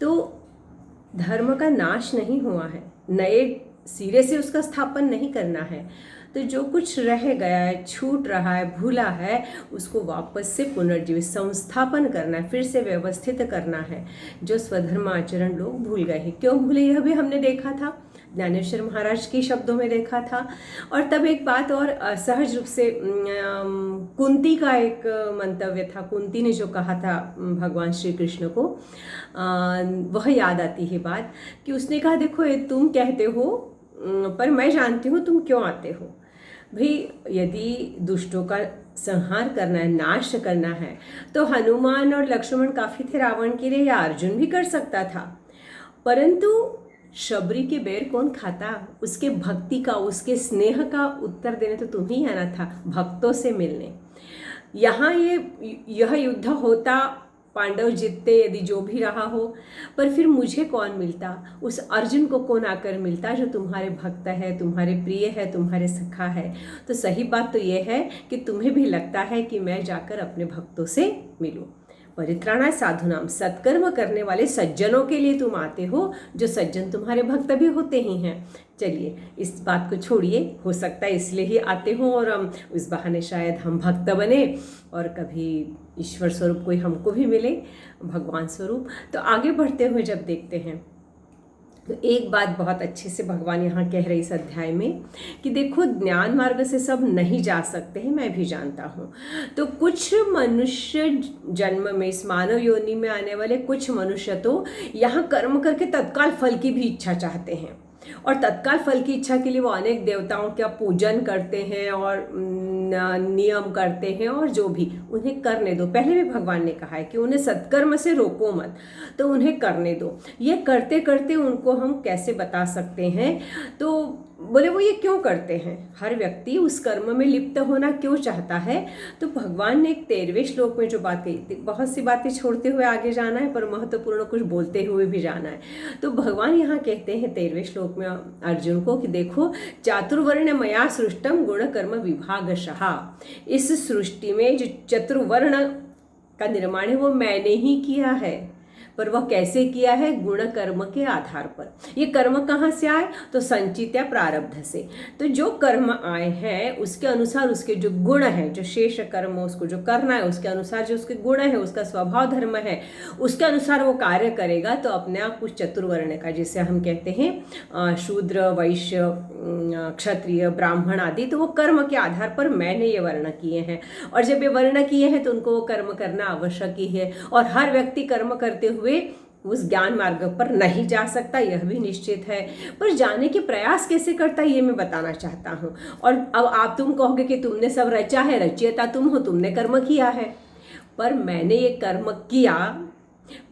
तो धर्म का नाश नहीं हुआ है, नए सिरे से उसका स्थापन नहीं करना है। तो जो कुछ रह गया है, छूट रहा है, भूला है, उसको वापस से पुनर्जीवित संस्थापन करना है, फिर से व्यवस्थित करना है। जो स्वधर्म आचरण लोग भूल गए हैं, क्यों भूले यह भी हमने देखा था, ज्ञानेश्वर महाराज के शब्दों में देखा था। और तब एक बात और सहज रूप से कुंती का एक मंतव्य था, कुंती ने जो कहा था भगवान श्री कृष्ण को, वह याद आती है बात कि उसने कहा देखो ये तुम कहते हो पर मैं जानती हूँ तुम क्यों आते हो। भाई यदि दुष्टों का संहार करना है, नाश करना है, तो हनुमान और लक्ष्मण काफी थे रावण के लिए, या अर्जुन भी कर सकता था। परंतु शबरी के बेर कौन खाता, उसके भक्ति का, उसके स्नेह का उत्तर देने तो तुम ही आना था, भक्तों से मिलने। यहाँ यह युद्ध होता, पांडव जीतते यदि जो भी रहा हो, पर फिर मुझे कौन मिलता, उस अर्जुन को कौन आकर मिलता जो तुम्हारे भक्त है, तुम्हारे प्रिय है, तुम्हारे सखा है। तो सही बात तो ये है कि तुम्हें भी लगता है कि मैं जाकर अपने भक्तों से मिलूं। परित्राणाय साधुनाम, सत्कर्म करने वाले सज्जनों के लिए तुम आते हो, जो सज्जन तुम्हारे भक्त भी होते ही हैं। चलिए इस बात को छोड़िए, हो सकता है इसलिए ही आते हो और हम उस बहाने शायद हम भक्त बने और कभी ईश्वर स्वरूप कोई हमको भी मिले, भगवान स्वरूप। तो आगे बढ़ते हुए जब देखते हैं तो एक बात बहुत अच्छे से भगवान यहाँ कह रहे इस अध्याय में कि देखो ज्ञान मार्ग से सब नहीं जा सकते हैं, मैं भी जानता हूँ। तो कुछ मनुष्य जन्म में, इस मानव योनि में आने वाले कुछ मनुष्य तो यहाँ कर्म करके तत्काल फल की भी इच्छा चाहते हैं, और तत्काल फल की इच्छा के लिए वो अनेक देवताओं का पूजन करते हैं और नियम करते हैं, और जो भी उन्हें करने दो। पहले भी भगवान ने कहा है कि उन्हें सत्कर्म से रोको मत, तो उन्हें करने दो। ये करते करते उनको हम कैसे बता सकते हैं, तो बोले वो ये क्यों करते हैं, हर व्यक्ति उस कर्म में लिप्त होना क्यों चाहता है। तो भगवान ने एक 13वें श्लोक में जो बात कही, बहुत सी बातें छोड़ते हुए आगे जाना है पर महत्वपूर्ण कुछ बोलते हुए भी जाना है। तो भगवान यहाँ कहते हैं 13वें श्लोक में अर्जुन को कि देखो, चातुर्वर्ण मया सृष्टम गुण कर्म विभागशः, इस सृष्टि में जो चतुर्वर्ण का निर्माण है वो मैंने ही किया है, पर वह कैसे किया है, गुण कर्म के आधार पर। ये कर्म कहाँ से आए, तो संचित या प्रारब्ध से। तो जो कर्म आए हैं उसके अनुसार उसके जो गुण है, जो शेष कर्म उसको जो करना है उसके अनुसार जो उसके गुण है, उसका स्वभाव धर्म है, उसके अनुसार वो कार्य करेगा। तो अपने आप कुछ चतुर्वर्ण का, जिसे हम कहते हैं शूद्र, वैश्य, क्षत्रिय, ब्राह्मण आदि, तो वो कर्म के आधार पर मैंने ये वर्ण किए हैं, और जब ये वर्ण किए हैं तो उनको वो कर्म करना आवश्यक ही है। और हर व्यक्ति कर्म करते हुए उस ज्ञान मार्ग पर नहीं जा सकता, यह भी निश्चित है। पर जाने के प्रयास कैसे करता है ये मैं बताना चाहता हूँ। और अब तुम कहोगे कि तुमने सब रचा है, रचयिता तुम हो, तुमने कर्म किया है। पर मैंने ये कर्म किया,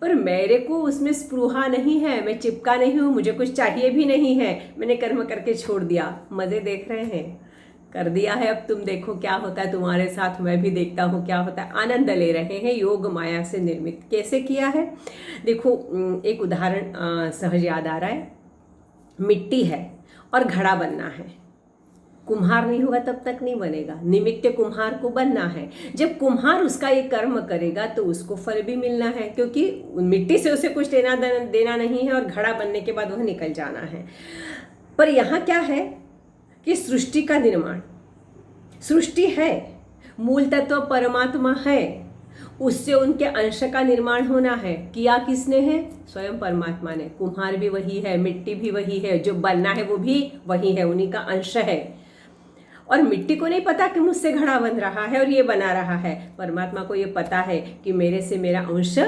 पर मेरे को उसमें स्पृहा नहीं है, मैं चिपका नहीं हूँ, मुझे कुछ चाहिए भी नहीं है, मैंने कर्म करके छोड़ दिया। मज़े देख रहे हैं, कर दिया है, अब तुम देखो क्या होता है तुम्हारे साथ, मैं भी देखता हूँ क्या होता है। आनंद ले रहे हैं, योग माया से निर्मित। कैसे किया है देखो, एक उदाहरण सहज याद आ रहा है। मिट्टी है और घड़ा बनना है, कुम्हार नहीं होगा तब तक नहीं बनेगा, निमित्त कुम्हार को बनना है। जब कुम्हार उसका ये कर्म करेगा तो उसको फल भी मिलना है, क्योंकि मिट्टी से उसे कुछ देना नहीं है, और घड़ा बनने के बाद वह निकल जाना है। पर यहाँ क्या है कि सृष्टि का निर्माण, सृष्टि है, मूल तत्व परमात्मा है, उससे उनके अंश का निर्माण होना है। किया किसने है, स्वयं परमात्मा ने। कुम्हार भी वही है, मिट्टी भी वही है, जो बनना है वो भी वही है, उन्हीं का अंश है। और मिट्टी को नहीं पता कि मुझसे घड़ा बन रहा है और ये बना रहा है, परमात्मा को ये पता है कि मेरे से मेरा अंश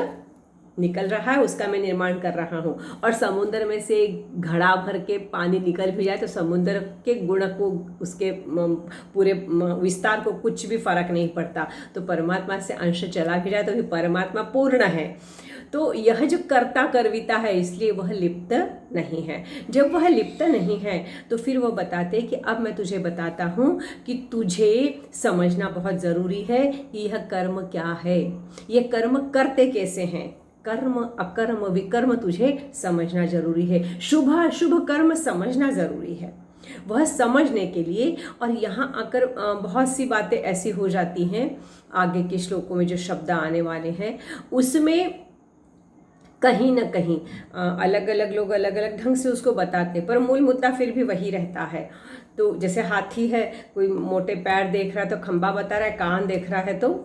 निकल रहा है, उसका मैं निर्माण कर रहा हूँ। और समुद्र में से घड़ा भर के पानी निकल भी जाए तो समुद्र के गुण को, उसके पूरे विस्तार को कुछ भी फर्क नहीं पड़ता। तो परमात्मा से अंश चला भी जाए तो भी परमात्मा पूर्ण है। तो यह जो कर्ता कर्विता है, इसलिए वह लिप्त नहीं है। जब वह लिप्त नहीं है तो फिर वह बताते कि अब मैं तुझे बताता हूँ कि तुझे समझना बहुत ज़रूरी है कि यह कर्म क्या है, ये कर्म करते कैसे हैं। कर्म अकर्म विकर्म तुझे समझना जरूरी है, शुभ अशुभ कर्म समझना जरूरी है। वह समझने के लिए, और यहाँ आकर बहुत सी बातें ऐसी हो जाती हैं, आगे के श्लोकों में जो शब्द आने वाले हैं उसमें कहीं ना कहीं अलग अलग लोग अलग अलग ढंग से उसको बताते हैं, पर मूल मुद्दा फिर भी वही रहता है। तो जैसे हाथी है, कोई मोटे पैर देख रहा है तो खंबा बता रहा है, कान देख रहा है तो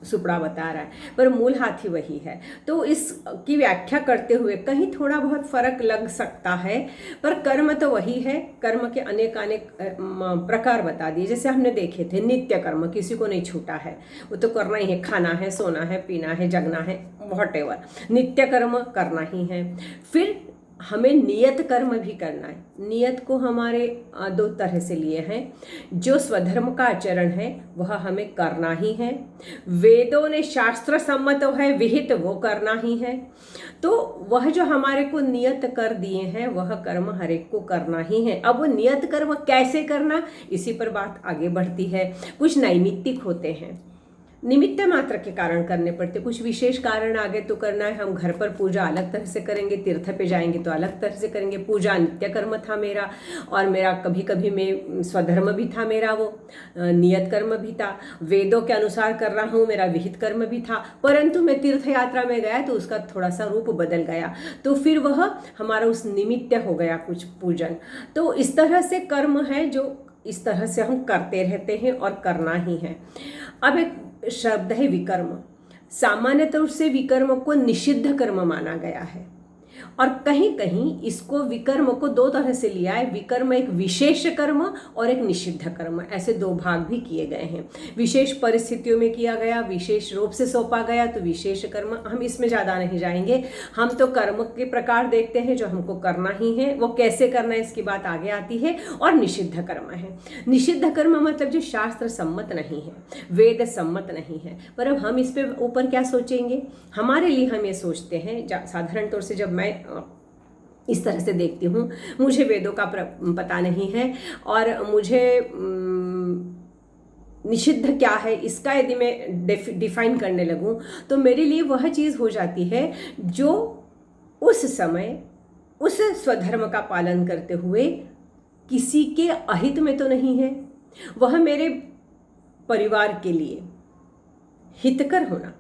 सुपड़ा बता रहा है, पर मूल हाथी वही है। तो इसकी व्याख्या करते हुए कहीं थोड़ा बहुत फर्क लग सकता है, पर कर्म तो वही है। कर्म के अनेक अनेक प्रकार बता दिए। जैसे हमने देखे थे नित्य कर्म किसी को नहीं छूटा है, वो तो करना ही है, खाना है, सोना है, पीना है, जगना है, व्हाटएवर, नित्य कर्म करना ही है। फिर हमें नियत कर्म भी करना है। नियत को हमारे दो तरह से लिए हैं। जो स्वधर्म का आचरण है वह हमें करना ही है। वेदों ने शास्त्र सम्मत है विहित, वो करना ही है। तो वह जो हमारे को नियत कर दिए हैं वह कर्म हर एक को करना ही है। अब वो नियत कर्म कैसे करना, इसी पर बात आगे बढ़ती है। कुछ नैमित्तिक होते हैं, निमित्त मात्र के कारण करने पड़ते। कुछ विशेष कारण आगे तो करना है। हम घर पर पूजा अलग तरह से करेंगे, तीर्थ पे जाएंगे तो अलग तरह से करेंगे। पूजा नित्य कर्म था मेरा, और मेरा कभी कभी मैं स्वधर्म भी था, मेरा वो नियत कर्म भी था। वेदों के अनुसार कर रहा हूँ, मेरा विहित कर्म भी था। परंतु मैं तीर्थ यात्रा में गया तो उसका थोड़ा सा रूप बदल गया, तो फिर वह हमारा उस निमित्त हो गया कुछ पूजन। तो इस तरह से कर्म है जो इस तरह से हम करते रहते हैं और करना ही है। अब एक शब्द है विकर्म। सामान्य तौर से विकर्म को निषिद्ध कर्म माना गया है, और कहीं कहीं इसको विकर्म को दो तरह से लिया है। विकर्म एक विशेष कर्म और एक निषिद्ध कर्म, ऐसे दो भाग भी किए गए हैं। विशेष परिस्थितियों में किया गया, विशेष रूप से सौंपा गया तो विशेष कर्म। हम इसमें ज़्यादा नहीं जाएंगे, हम तो कर्म के प्रकार देखते हैं जो हमको करना ही है। वो कैसे करना है इसकी बात आगे आती है। और निषिद्ध कर्म है। निषिद्ध कर्म मतलब जो शास्त्र सम्मत नहीं है, वेद सम्मत नहीं है। पर अब हम इस पे ऊपर क्या सोचेंगे, हमारे लिए हम ये सोचते हैं, साधारण तौर से जब मैं इस तरह से देखती हूँ, मुझे वेदों का पता नहीं है, और मुझे निषिद्ध क्या है इसका यदि मैं डिफाइन करने लगूँ तो मेरे लिए वह चीज़ हो जाती है जो उस समय उस स्वधर्म का पालन करते हुए किसी के अहित में तो नहीं है, वह मेरे परिवार के लिए हितकर होना,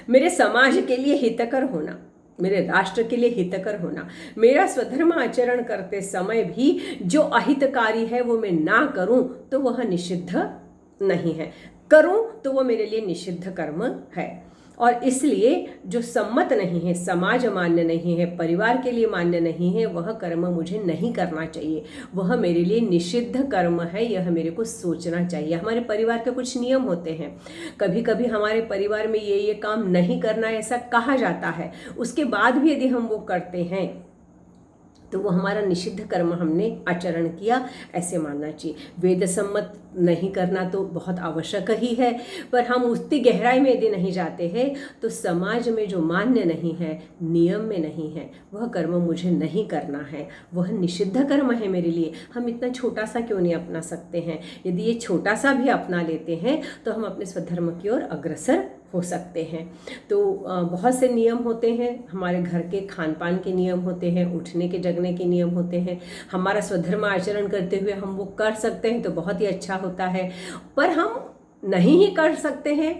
मेरे समाज के लिए हितकर होना, मेरे राष्ट्र के लिए हितकर होना। मेरा स्वधर्म आचरण करते समय भी जो अहितकारी है वो मैं ना करूं तो वह निषिद्ध नहीं है, करूं तो वो मेरे लिए निषिद्ध कर्म है। और इसलिए जो सम्मत नहीं है, समाज मान्य नहीं है, परिवार के लिए मान्य नहीं है, वह कर्म मुझे नहीं करना चाहिए, वह मेरे लिए निषिद्ध कर्म है। यह मेरे को सोचना चाहिए। हमारे परिवार के कुछ नियम होते हैं, कभी कभी हमारे परिवार में ये काम नहीं करना ऐसा कहा जाता है, उसके बाद भी यदि हम वो करते हैं तो वो हमारा निषिद्ध कर्म हमने आचरण किया, ऐसे मानना चाहिए। वेद सम्मत नहीं करना तो बहुत आवश्यक ही है, पर हम उतनी गहराई में यदि नहीं जाते हैं तो समाज में जो मान्य नहीं है, नियम में नहीं है, वह कर्म मुझे नहीं करना है, वह निषिद्ध कर्म है मेरे लिए। हम इतना छोटा सा क्यों नहीं अपना सकते हैं? यदि ये छोटा सा भी अपना लेते हैं तो हम अपने स्वधर्म की ओर अग्रसर हो सकते हैं। तो बहुत से नियम होते हैं, हमारे घर के खान पान के नियम होते हैं, उठने के जगने के नियम होते हैं। हमारा स्वधर्म आचरण करते हुए हम वो कर सकते हैं तो बहुत ही अच्छा होता है, पर हम नहीं ही कर सकते हैं,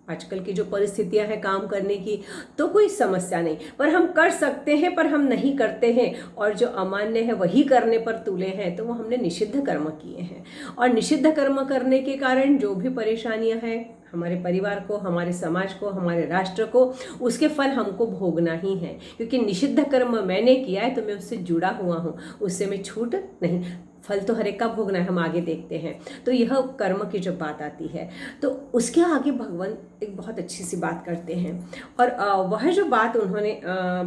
आजकल की जो परिस्थितियां हैं काम करने की, तो कोई समस्या नहीं, पर हम कर सकते हैं पर हम नहीं करते हैं, और जो अमान्य है वही करने पर तुले हैं, तो वो हमने निषिद्ध कर्म किए हैं। और निषिद्ध कर्म करने के कारण जो भी परेशानियां हैं हमारे परिवार को, हमारे समाज को, हमारे राष्ट्र को, उसके फल हमको भोगना ही है। क्योंकि निषिद्ध कर्म मैंने किया है तो मैं उससे जुड़ा हुआ हूँ, उससे मैं छूट नहीं, फल तो हर एक का भोगना है, हम आगे देखते हैं। तो यह कर्म की जब बात आती है तो उसके आगे भगवान एक बहुत अच्छी सी बात करते हैं, और वह जो बात उन्होंने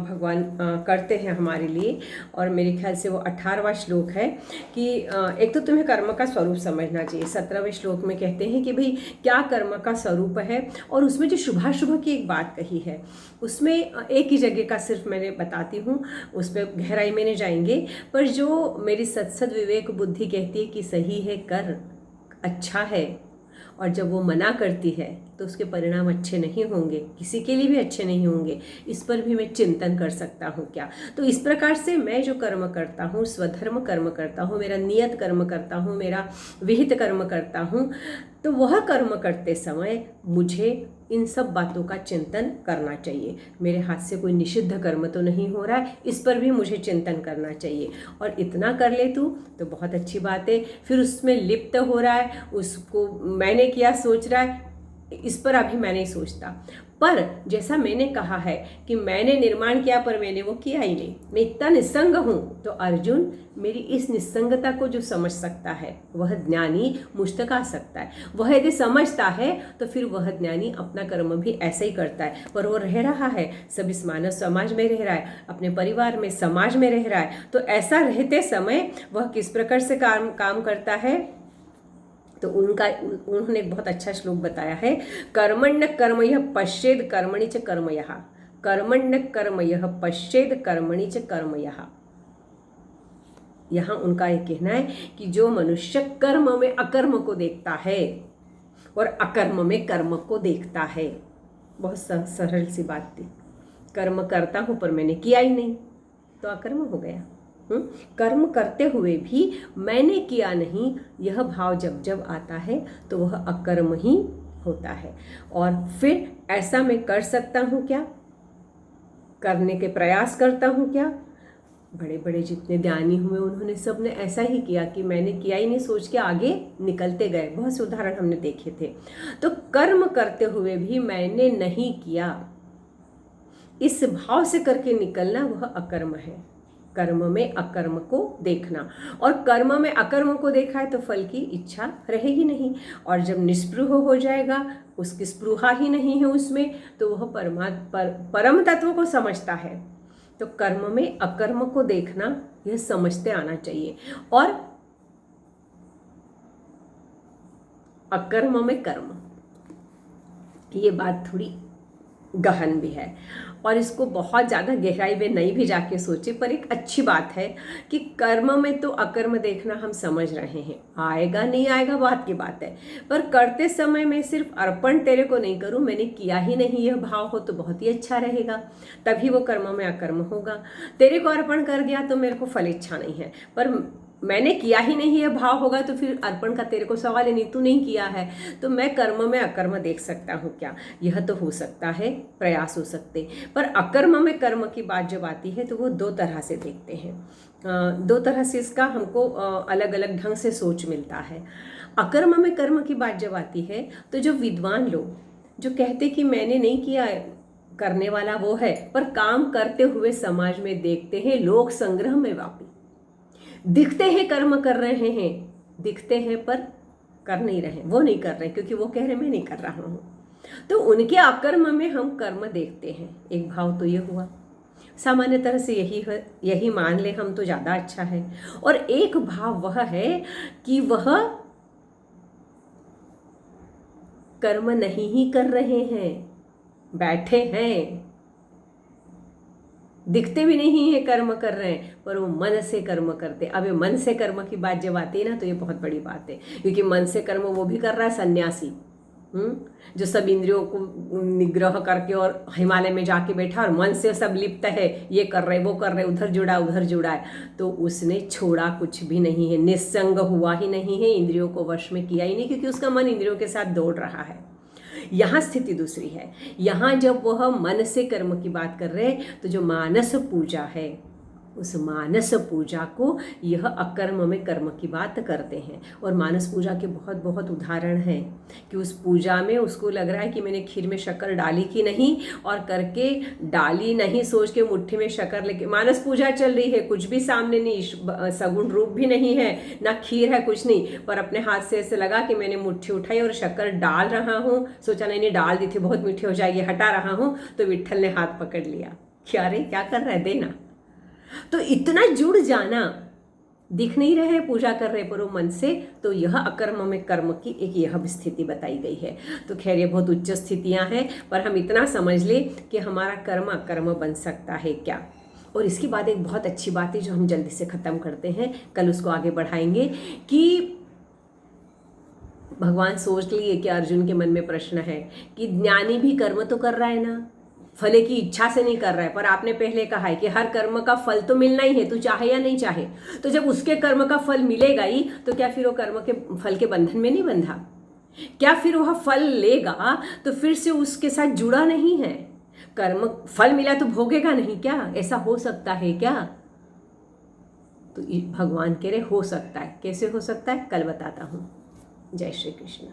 भगवान करते हैं हमारे लिए, और मेरे ख्याल से वो 18वां श्लोक है कि एक तो तुम्हें कर्म का स्वरूप समझना चाहिए। 17वें श्लोक में कहते हैं कि भाई क्या कर्म का स्वरूप है, और उसमें जो शुभाशुभ की एक बात कही है, उसमें एक ही जगह का सिर्फ मैंने बताती हूँ, उस पर गहराई में नहीं जाएंगे, पर जो मेरी सत्सद विवेक बुद्धि कहती है कि सही है, कर, अच्छा है, और जब वो मना करती है तो उसके परिणाम अच्छे नहीं होंगे, किसी के लिए भी अच्छे नहीं होंगे, इस पर भी मैं चिंतन कर सकता हूँ क्या। तो इस प्रकार से मैं जो कर्म करता हूँ, स्वधर्म कर्म करता हूँ, मेरा नियत कर्म करता हूँ, मेरा विहित कर्म करता हूँ, तो वह कर्म करते समय मुझे इन सब बातों का चिंतन करना चाहिए। मेरे हाथ से कोई निषिद्ध कर्म तो नहीं हो रहा है, इस पर भी मुझे चिंतन करना चाहिए। और इतना कर ले तू तो बहुत अच्छी बात है। फिर उसमें लिप्त हो रहा है, उसको मैंने किया सोच रहा है, इस पर अभी मैं नहीं सोचता। पर जैसा मैंने कहा है कि मैंने निर्माण किया पर मैंने वो किया ही नहीं, मैं इतना निस्संग हूँ। तो अर्जुन, मेरी इस निस्संगता को जो समझ सकता है वह ज्ञानी मुझ तक आ सकता है। वह यदि समझता है तो फिर वह ज्ञानी अपना कर्म भी ऐसे ही करता है। पर वो रह रहा है, सब इस मानव समाज में रह रहा है, अपने परिवार में, समाज में रह रहा है। तो ऐसा रहते समय वह किस प्रकार से काम करता है, तो उन्होंने एक बहुत अच्छा श्लोक बताया है, कर्मण्य कर्मयः पश्येद कर्मणि च कर्मयः, कर्मण्य कर्मयः पश्येद कर्मणि च कर्मयः। यहाँ उनका ये कहना है कि जो मनुष्य कर्म में अकर्म को देखता है और अकर्म में कर्म को देखता है, बहुत सरल सी बात थी। कर्म करता हूँ पर मैंने किया ही नहीं तो अकर्म हो गया। कर्म करते हुए भी मैंने किया नहीं, यह भाव जब जब आता है तो वह अकर्म ही होता है। और फिर ऐसा मैं कर सकता हूँ क्या, करने के प्रयास करता हूँ क्या? बड़े बड़े जितने ज्ञानी हुए उन्होंने सब ने ऐसा ही किया कि मैंने किया ही नहीं सोच के आगे निकलते गए। बहुत से उदाहरण हमने देखे थे। तो कर्म करते हुए भी मैंने नहीं किया, इस भाव से करके निकलना वह अकर्म है। कर्म में अकर्म को देखना, और कर्म में अकर्म को देखा है तो फल की इच्छा रहेगी नहीं। और जब निस्पृह हो जाएगा, उसकी स्पृहा ही नहीं है उसमें, तो वह परम तत्व को समझता है। तो कर्म में अकर्म को देखना यह समझते आना चाहिए। और अकर्म में कर्म, ये बात थोड़ी गहन भी है और इसको बहुत ज़्यादा गहराई में नहीं भी जाके सोचे, पर एक अच्छी बात है कि कर्म में तो अकर्म देखना हम समझ रहे हैं। आएगा नहीं आएगा बात की बात है, पर करते समय मैं सिर्फ अर्पण तेरे को नहीं करूं, मैंने किया ही नहीं, यह भाव हो तो बहुत ही अच्छा रहेगा, तभी वो कर्म में अकर्म होगा। तेरे को अर्पण कर दिया तो मेरे को फल इच्छा नहीं है, पर मैंने किया ही नहीं यह भाव होगा तो फिर अर्पण का तेरे को सवाल ही नहीं, तू नहीं किया है तो मैं कर्म में अकर्म देख सकता हूँ क्या? यह तो हो सकता है, प्रयास हो सकते। पर अकर्म में कर्म की बात जब आती है तो वो दो तरह से देखते हैं। दो तरह से इसका हमको अलग अलग ढंग से सोच मिलता है। अकर्म में कर्म की बात जब आती है तो जो विद्वान लोग जो कहते कि मैंने नहीं किया, करने वाला वो है, पर काम करते हुए समाज में देखते हैं, लोक संग्रह में व्यापी दिखते हैं, कर्म कर रहे हैं, दिखते हैं पर कर नहीं रहे, वो नहीं कर रहे क्योंकि वो कह रहे मैं नहीं कर रहा हूँ। तो उनके अकर्म में हम कर्म देखते हैं। एक भाव तो ये हुआ, सामान्य तरह से यही मान ले हम तो ज़्यादा अच्छा है। और एक भाव वह है कि वह कर्म नहीं ही कर रहे हैं, बैठे हैं, दिखते भी नहीं है कर्म कर रहे हैं, पर वो मन से कर्म करते। अब ये मन से कर्म की बात जब आती है ना तो ये बहुत बड़ी बात है, क्योंकि मन से कर्म वो भी कर रहा है सन्यासी, जो सब इंद्रियों को निग्रह करके और हिमालय में जाके बैठा और मन से सब लिप्त है, ये कर रहे वो कर रहे, उधर जुड़ा है, तो उसने छोड़ा कुछ भी नहीं है, निस्संग हुआ ही नहीं है, इंद्रियों को वश में किया ही नहीं, क्योंकि उसका मन इंद्रियों के साथ दौड़ रहा है। यहाँ स्थिति दूसरी है। यहाँ जब वह मन से कर्म की बात कर रहे हैं तो जो मानस पूजा है, उस मानस पूजा को यह अकर्म में कर्म की बात करते हैं। और मानस पूजा के बहुत बहुत उदाहरण हैं कि उस पूजा में उसको लग रहा है कि मैंने खीर में शक्कर डाली कि नहीं, और करके डाली नहीं सोच के मुट्ठी में शक्कर लेके मानस पूजा चल रही है, कुछ भी सामने नहीं, सगुण रूप भी नहीं है, ना खीर है, कुछ नहीं, पर अपने हाथ से ऐसे लगा कि मैंने मुट्ठी उठाई और शक्कर डाल रहा हूँ, सोचा नहीं डाल दी थी, बहुत मीठी हो जाएगी, हटा रहा हूँ, तो विट्ठल ने हाथ पकड़ लिया, क्या रे क्या कर रहा है, देना। तो इतना जुड़ जाना, दिख नहीं रहे पूजा कर रहे पर वो मन से, तो यह अकर्म में कर्म की एक यह स्थिति बताई गई है। तो खैर ये बहुत उच्च स्थितियां हैं, पर हम इतना समझ ले कि हमारा कर्म अकर्म बन सकता है क्या। और इसके बाद एक बहुत अच्छी बात है जो हम जल्दी से ख़त्म करते हैं, कल उसको आगे बढ़ाएंगे, कि भगवान सोच लिए कि अर्जुन के मन में प्रश्न है कि ज्ञानी भी कर्म तो कर रहा है ना, फले की इच्छा से नहीं कर रहा है, पर आपने पहले कहा है कि हर कर्म का फल तो मिलना ही है, तू चाहे या नहीं चाहे। तो जब उसके कर्म का फल मिलेगा ही, तो क्या फिर वो कर्म के फल के बंधन में नहीं बंधा? क्या फिर वह फल लेगा तो फिर से उसके साथ जुड़ा नहीं है? कर्म फल मिला तो भोगेगा नहीं क्या? ऐसा हो सकता है क्या? तो भगवान कह रहे हो सकता है। कैसे हो सकता है कल बताता हूँ। जय श्री कृष्ण।